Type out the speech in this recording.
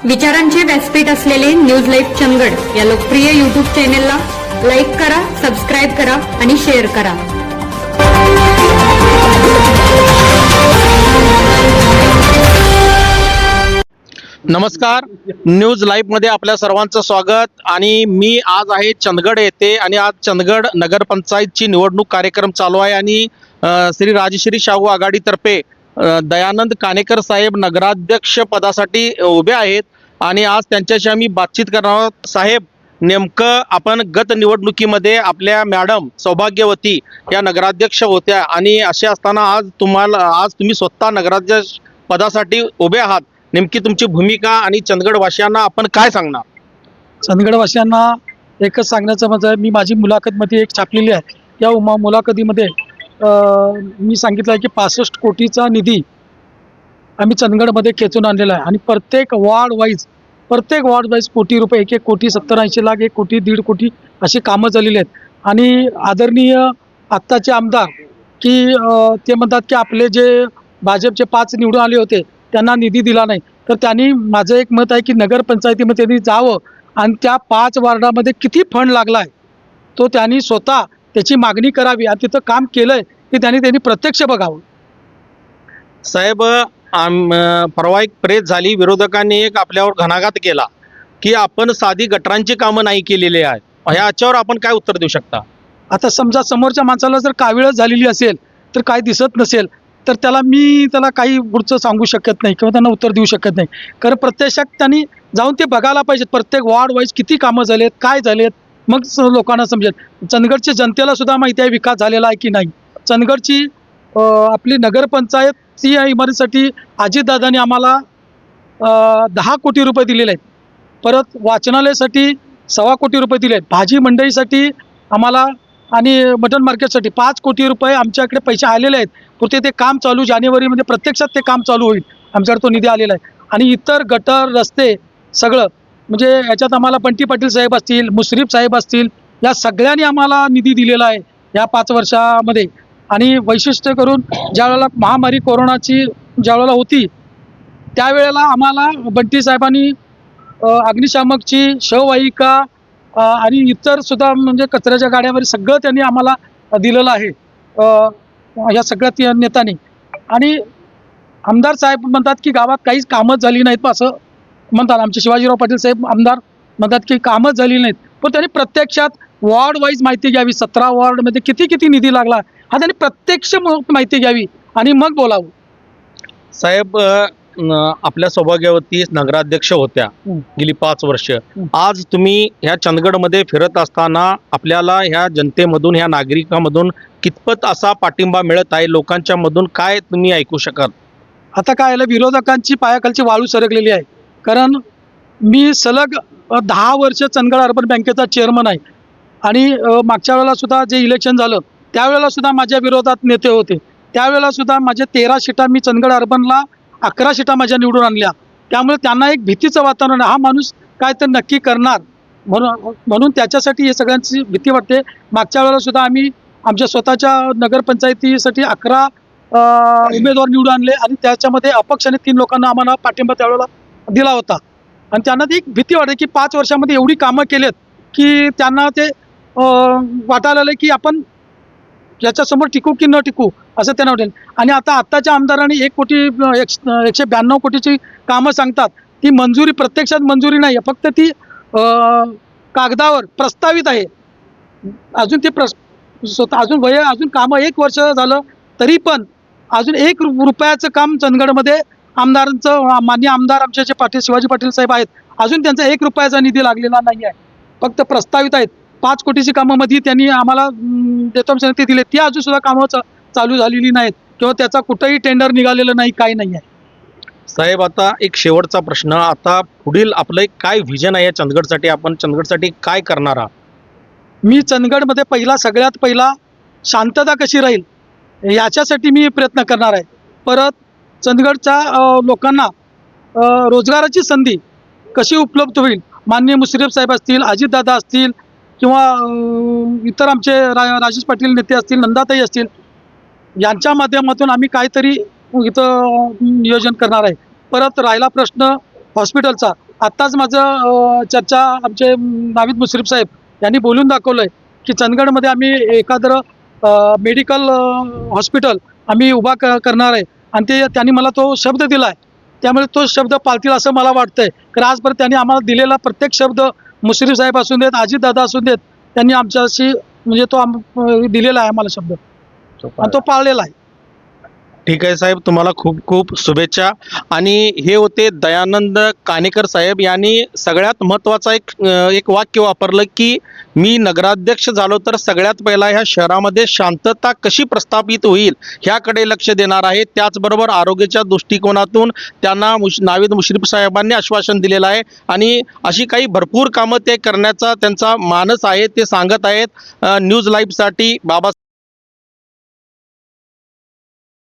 विचारांचे व्यासपीठ असलेले न्यूज लाईव्ह चंदगड या लोकप्रिय यूट्यूब चॅनेलला लाईक करा, सबस्क्राईब करा आणि शेअर करा. नमस्कार, न्यूज लाईव्ह मध्ये आपल्या सर्वांचं स्वागत. आणि मी आज आहे चंदगड येथे आणि आज चंदगड नगरपंचायतची निवडणूक कार्यक्रम चालू आहे आणि श्री राजश्री शाहू आघाडीतर्फे दयानंद कानेकर साहेब नगराध्यक्ष पदासाठी उभे आहेत आणि आज त्यांच्याशी आम्ही बातचीत करणार आहोत. साहेब, नेमकं आपण गत निवडणुकीमध्ये आपल्या मॅडम सौभाग्यवती या नगराध्यक्ष होत्या आणि असे असताना आज तुम्ही स्वतः नगराध्यक्ष पदासाठी उभे आहात. नेमकी तुमची भूमिका आणि चंदगडवासियांना आपण काय सांगणार? चंदगडवासियांना एकच सांगण्याचं म्हणजे मी माझी मुलाखतमध्ये एक छापलेली आहे. या मुलाखतीमध्ये मी सांगितलं आहे की 65 कोटीचा निधी आम्ही चंदगडमध्ये खेचून आणलेला आहे आणि प्रत्येक वॉर्ड वाईज कोटी रुपये, 1 कोटी 70-80 लाख, 1 कोटी 1.5 कोटी अशी कामं झालेली आहेत. आणि आदरणीय आत्ताचे आमदार की ते म्हणतात की आपले जे भाजपचे 5 निवडून आले होते त्यांना निधी दिला नाही, तर त्यांनी माझं एक मत आहे की नगरपंचायतीमध्ये त्यांनी जावं आणि त्या 5 वार्डामध्ये किती फंड लागला आहे तो त्यांनी स्वतः त्याची मागणी करावी आणि तिथं काम केलं आहे की त्यांनी प्रत्यक्ष बघावं. साहेब, परवा एक प्रेस झाली, विरोधकांनी एक आपल्यावर घणाघात केला की आपण साधी गटरांची कामं नाही केलेली आहेत. ह्याच्यावर आपण काय उत्तर देऊ शकता? आता समजा समोरच्या माणसाला जर कावीळच झालेली असेल, तर काय दिसत नसेल, तर त्याला काही पुढचं सांगू शकत नाही किंवा त्यांना उत्तर देऊ शकत नाही. कारण प्रत्यक्षात त्यांनी जाऊन ते बघायला पाहिजेत. प्रत्येक वॉर्ड वाईज किती कामं झालेत, काय झालेत, मग लोकांना समजेल. चंदगडच्या जनतेला सुद्धा माहिती आहे विकास झालेला आहे की नाही. चंदगडची आपली नगरपंचायत या इमारतीसाठी अजितदादांनी आम्हाला 10 कोटी रुपये दिलेले आहेत. परत वाचनालयासाठी 1.25 कोटी रुपये दिले आहेत. भाजी मंडईसाठी आम्हाला आणि मटन मार्केटसाठी 5 कोटी रुपये आमच्याकडे पैसे आलेले आहेत. पुढे ते काम चालू, जानेवारीमध्ये प्रत्यक्षात ते काम चालू होईल. आमच्याकडे तो निधी आलेला आहे. आणि इतर गटर, रस्ते सगळं म्हणजे याच्यात आम्हाला बंटी पाटील साहेब असतील, मुश्रीफ साहेब असतील, या सगळ्यांनी आम्हाला निधी दिलेला आहे या 5 वर्षामध्ये. आणि वैशिष्ट्य करून ज्यावेळेला महामारी कोरोनाची ज्यावेळेला होती त्यावेळेला आम्हाला बंटी साहेबांनी अग्निशामकची शववाहिका आणि इतर सुद्धा म्हणजे कचऱ्याच्या गाड्यावर सगळं त्यांनी आम्हाला दिलेलं आहे या सगळ्या नेत्यांनी. आणि आमदार साहेब म्हणतात की गावात काहीच कामच झाली नाहीत असं म्हणतात. आमचे शिवाजीराव पाटील साहेब आमदार म्हणतात की कामच झाली नाहीत, पण त्यांनी प्रत्यक्षात वॉर्ड वाईज माहिती घ्यावी. 17 वॉर्डमध्ये किती निधी लागला हा त्यांनी प्रत्यक्ष माहिती घ्यावी आणि मग बोलावं. साहेब, आपल्या सौभाग्यवती नगराध्यक्ष होत्या गेली 5 वर्ष. आज तुम्ही ह्या चंदगडमध्ये फिरत असताना आपल्याला ह्या जनतेमधून, ह्या नागरिकांमधून कितपत असा पाठिंबा मिळत आहे? लोकांच्या मधून काय तुम्ही ऐकू शकाल? आता काय आलं, विरोधकांची पायाखालची वाळू सरकलेली आहे. कारण मी सलग 10 वर्ष चंदगड अर्बन बँकेचा चेअरमन आहे आणि मागच्या वेळेला सुद्धा जे इलेक्शन झालं त्यावेळेला सुद्धा माझ्या विरोधात नेते होते. त्यावेळेला सुद्धा माझे 13 सीटा मी चंदगड अर्बनला 11 सीटा माझ्या निवडून आणल्या. त्यामुळे त्यांना एक भीतीचं वातावरण, हा माणूस काय तर नक्की करणार म्हणून त्याच्यासाठी हे सगळ्यांची भीती वाटते. मागच्या वेळेला सुद्धा आम्ही आमच्या स्वतःच्या नगरपंचायतीसाठी 11 उमेदवार निवडून आणले आणि त्याच्यामध्ये अपक्षाने 3 लोकांना आम्हाला पाठिंबा त्यावेळेला दिला होता. आणि त्यांना ती एक भीती वाटते की 5 वर्षामध्ये एवढी कामं केलेत की त्यांना ते वाटायला आलं की आपण याच्यासमोर टिकू की न टिकू असं त्यांना वाटेल. आणि आत्ताच्या आमदारांनी 192 कोटीची कामं सांगतात, ती मंजुरी प्रत्यक्षात मंजुरी नाही आहे, फक्त ती कागदावर प्रस्तावित आहे. अजून ते अजून कामं 1 वर्ष झालं तरी पण अजून 1 रुपयाचं काम चंदगडमध्ये आमदारांचं, मान्य आमदार आमचे जे शिवाजी पाटील साहेब आहेत, अजून त्यांचा 1 रुपयाचा निधी लागलेला नाही आहे, फक्त प्रस्तावित आहेत. 5 कोटीची कामामध्ये त्यांनी आम्हाला देतो ते दिले, ती अजून सुद्धा कामं चालू झालेली नाहीत किंवा त्याचा कुठंही टेंडर निघालेलं नाही, काही नाही आहे. साहेब, आता एक शेवटचा प्रश्न, आता पुढील आपलं एक काय व्हिजन आहे चंदगडसाठी? आपण चंदगडसाठी काय करणार आहात? मी चंदगडमध्ये सगळ्यात पहिला शांतता कशी राहील याच्यासाठी मी प्रयत्न करणार आहे. परत चंदगडच्या लोकांना रोजगाराची संधी कशी उपलब्ध होईल, माननीय मुश्रीफ साहेब असतील, अजितदादा असतील किंवा इतर आमचे राजेश पाटील नेते असतील, नंदाताई असतील, यांच्या माध्यमातून आम्ही काहीतरी इथं नियोजन करणार आहे. परत राहिला प्रश्न हॉस्पिटलचा, आत्ताच माझं चर्चा आमचे नावीद मुश्रीफ साहेब यांनी बोलून दाखवलं आहे की चंदगडमध्ये आम्ही एखादं मेडिकल हॉस्पिटल आम्ही उभा करणार आहे आणि त्यांनी मला तो शब्द दिला आहे. त्यामुळे तो शब्द पाळतील असं मला वाटतंय. कारण आजपर्यंत त्यांनी आम्हाला दिलेला प्रत्येक शब्द मुश्रीफ साहेब असून देत, अजितदादा असून देत, त्यांनी आमच्याशी म्हणजे तो दिलेला आहे आम्हाला शब्द आणि तो पाळलेला आहे. ठीक आहे साहेब, तुम्हाला खूप खूप शुभेच्छा. आणि हे होते दयानंद कानेकर साहेब यांनी सगळ्यात महत्त्वाचा एक वाक्य वापरलं की मी नगराध्यक्ष झालो तर सगळ्यात पहिला ह्या शहरामध्ये शांतता कशी प्रस्थापित होईल ह्याकडे लक्ष देणार आहे. त्याचबरोबर आरोग्याच्या दृष्टिकोनातून त्यांना नावीद मुश्रीफ साहेबांनी आश्वासन दिलेलं आहे आणि अशी काही भरपूर कामं ते करण्याचा त्यांचा मानस आहे ते सांगत आहेत. न्यूज लाईव्हसाठी बाबा